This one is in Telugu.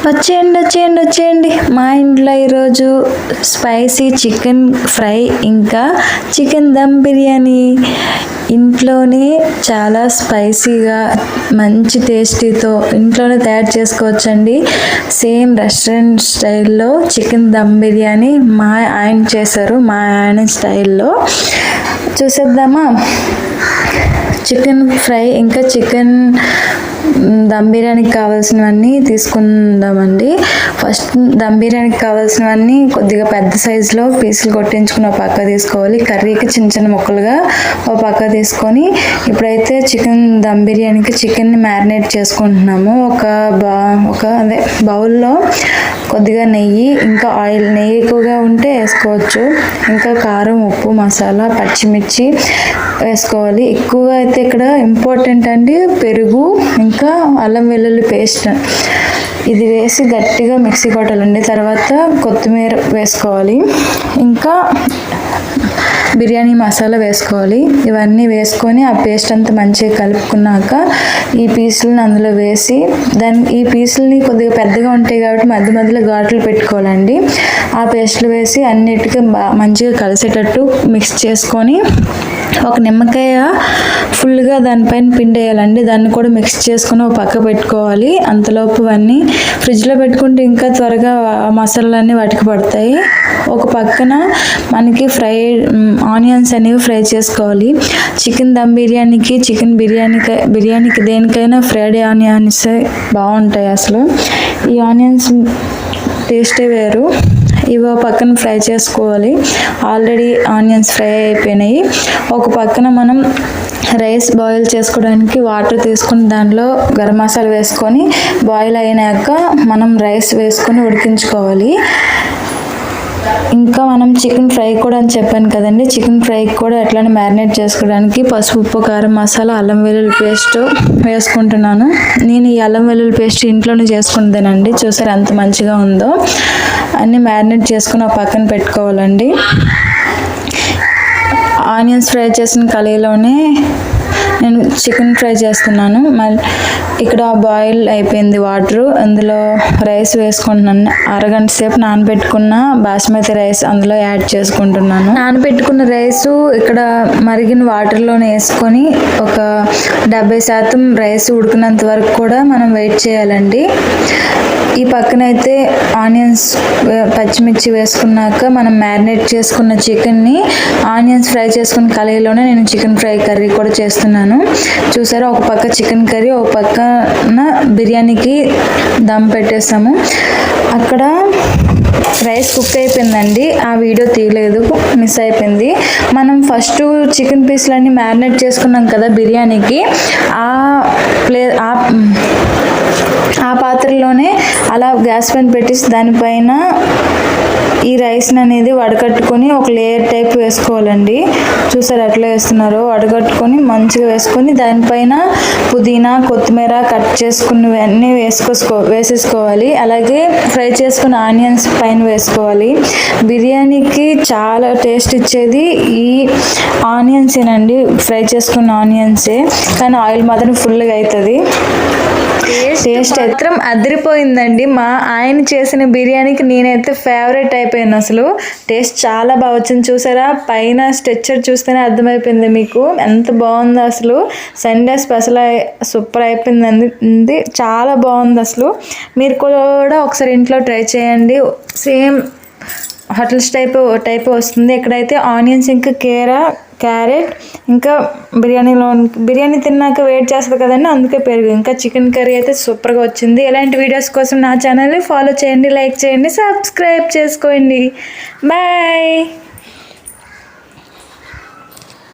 వచ్చేయండి మా ఇంట్లో ఈరోజు స్పైసీ చికెన్ ఫ్రై ఇంకా చికెన్ దమ్ బిర్యానీ. ఇంట్లోనే చాలా స్పైసీగా మంచి టేస్టీతో ఇంట్లోనే తయారు చేసుకోవచ్చండి. సేమ్ రెస్టారెంట్ స్టైల్లో చికెన్ దమ్ బిర్యానీ మా ఆయన చేశారు, మా ఆయన స్టైల్లో. చూసేద్దామా? చికెన్ ఫ్రై ఇంకా చికెన్ దమ్ బిర్యానీకి కావాల్సినవన్నీ తీసుకుందామండి. ఫస్ట్ దమ్ బిర్యానీకి కావాల్సినవన్నీ కొద్దిగా పెద్ద సైజులో పీసులు కొట్టించుకుని ఒక పక్క తీసుకోవాలి. కర్రీకి చిన్న చిన్న ముక్కలుగా ఒక పక్క తీసుకొని ఇప్పుడైతే చికెన్ దమ్ బిర్యానీకి చికెన్ని మ్యారినేట్ చేసుకుంటున్నాము. అదే బౌల్లో కొద్దిగా నెయ్యి ఇంకా ఆయిల్, నెయ్యి ఎక్కువగా ఉంటే వేసుకోవచ్చు. ఇంకా కారం, ఉప్పు, మసాలా, పచ్చిమిర్చి వేసుకోవాలి. ఎక్కువగా అయితే ఇక్కడ ఇంపార్టెంట్ అండి పెరుగు ఇంకా అల్లం వెల్లుల్లి పేస్ట్, ఇది వేసి గట్టిగా మిక్సీ కొట్టాలండి. తర్వాత కొత్తిమీర వేసుకోవాలి, ఇంకా బిర్యానీ మసాలా వేసుకోవాలి. ఇవన్నీ వేసుకొని ఆ పేస్ట్ అంతా మంచిగా కలుపుకున్నాక ఈ పీసులను అందులో వేసి ఈ పీసులని కొద్దిగా పెద్దగా ఉంటాయి కాబట్టి మధ్య మధ్యలో ఘాట్లు పెట్టుకోవాలండి. ఆ పేస్ట్లు వేసి అన్నిటికీ మంచిగా కలిసేటట్టు మిక్స్ చేసుకొని ఒక నిమ్మకాయ ఫుల్గా దానిపైన పిండేయాలండి. దాన్ని కూడా మిక్స్ చేసుకొని ఒక పక్క పెట్టుకోవాలి. అంతలోపు అన్నీ ఫ్రిడ్జ్లో పెట్టుకుంటే ఇంకా త్వరగా మసాలాలన్నీ వాటికి పడతాయి. ఒక పక్కన మనకి ఆనియన్స్ అనేవి ఫ్రై చేసుకోవాలి. చికెన్ దమ్ బిర్యానీకి, చికెన్ బిర్యానీకి దేనికైనా ఫ్రైడ్ ఆనియన్స్ బాగుంటాయి. అసలు ఈ ఆనియన్స్ టేస్టే వేరు. ఇవి పక్కన ఫ్రై చేసుకోవాలి. ఆల్రెడీ ఆనియన్స్ ఫ్రై అయిపోయినాయి. ఒక పక్కన మనం రైస్ బాయిల్ చేసుకోవడానికి వాటర్ తీసుకుని దాంట్లో గరం మసాలా వేసుకొని బాయిల్ అయినాక మనం రైస్ వేసుకొని ఉడికించుకోవాలి. ఇంకా మనం చికెన్ ఫ్రై కూడా అని చెప్పాను కదండి, చికెన్ ఫ్రై కూడా ఎట్లానే మ్యారినేట్ చేసుకోవడానికి పసుపు, ఉప్పు, కారం, మసాలా, అల్లం వెల్లుల్లి పేస్ట్ వేసుకుంటున్నాను. నేను ఈ అల్లం వెల్లుల్లి పేస్ట్ ఇంట్లోనే చేసుకుంటానండి. చూసారు ఎంత మంచిగా ఉందో. అన్నీ మ్యారినేట్ చేసుకుని ఆ పక్కన పెట్టుకోవాలండి. ఆనియన్స్ ఫ్రై చేసిన కళాయిలోనే నేను చికెన్ ఫ్రై చేస్తున్నాను. మళ్ళీ ఇక్కడ బాయిల్ అయిపోయింది వాటరు, అందులో రైస్ వేసుకుంటున్నాను. అరగంట సేపు నానబెట్టుకున్న బాస్మతి రైస్ అందులో యాడ్ చేసుకుంటున్నాను. నానబెట్టుకున్న రైసు ఇక్కడ మరిగిన వాటర్లోనే వేసుకొని ఒక 70% రైస్ ఉడికినంత వరకు కూడా మనం వెయిట్ చేయాలండి. ఈ పక్కనైతే ఆనియన్స్, పచ్చిమిర్చి వేసుకున్నాక మనం మ్యారినేట్ చేసుకున్న చికెన్ని ఆనియన్స్ ఫ్రై చేసుకున్న కళాయిలోనే నేను చికెన్ ఫ్రై కర్రీ కూడా చేస్తున్నాను. చూసారా, ఒక పక్క చికెన్ కర్రీ, ఒక పక్కన బిర్యానీకి దమ్ పెట్టేస్తాము. అక్కడ రైస్ కుక్ అయిపోయిందండి, ఆ వీడియో తీయలేదు, మిస్ అయిపోయింది. మనం ఫస్ట్ చికెన్ పీస్లన్నీ మ్యారినేట్ చేసుకున్నాం కదా బిర్యానీకి, ఆ పాత్రలోనే అలా గ్యాస్ పైన పెట్టేసి దానిపైన ఈ రైస్ని అనేది వడకట్టుకొని ఒక లేయర్ టైప్ వేసుకోవాలండి. చూసారు ఎట్లా వేస్తున్నారో? వడకట్టుకొని మంచిగా వేసుకొని దానిపైన పుదీనా, కొత్తిమీర కట్ చేసుకున్నవన్నీ వేసేసుకోవాలి. అలాగే ఫ్రై చేసుకున్న ఆనియన్స్ పైన వేసుకోవాలి. బిర్యానీకి చాలా టేస్ట్ ఇచ్చేది ఈ ఆనియన్సేనండి, ఫ్రై చేసుకున్న ఆనియన్సే. కానీ ఆయిల్ మాత్రం ఫుల్గా అవుతుంది. టేస్ట్ మాత్రం అదిరిపోయిందండి. మా ఆయన చేసిన బిర్యానీకి నేనైతే ఫేవరెట్ అయిపోయాను. అసలు టేస్ట్ చాలా బాగా వచ్చింది. చూసారా, పైన స్ట్రక్చర్ చూస్తేనే అర్థమైపోయింది మీకు ఎంత బాగుందో. అసలు సండే స్పెషల్ సూపర్ అయిపోయింది, చాలా బాగుంది. అసలు మీరు కూడా ఒకసారి ఇంట్లో ట్రై చేయండి. సేమ్ హోటల్స్ టైప్ వస్తుంది. ఇక్కడైతే ఆనియన్స్ ఇంకా క్యారెట్ ఇంకా బిర్యానీ తిన్నాక వెయిట్ చేస్తుంది కదండి, అందుకే పెరుగు ఇంకా చికెన్ కర్రీ అయితే సూపర్గా వచ్చింది. ఇలాంటి వీడియోస్ కోసం నా ఛానల్ని ఫాలో చేయండి, లైక్ చేయండి, సబ్స్క్రైబ్ చేసుకోండి. బాయ్.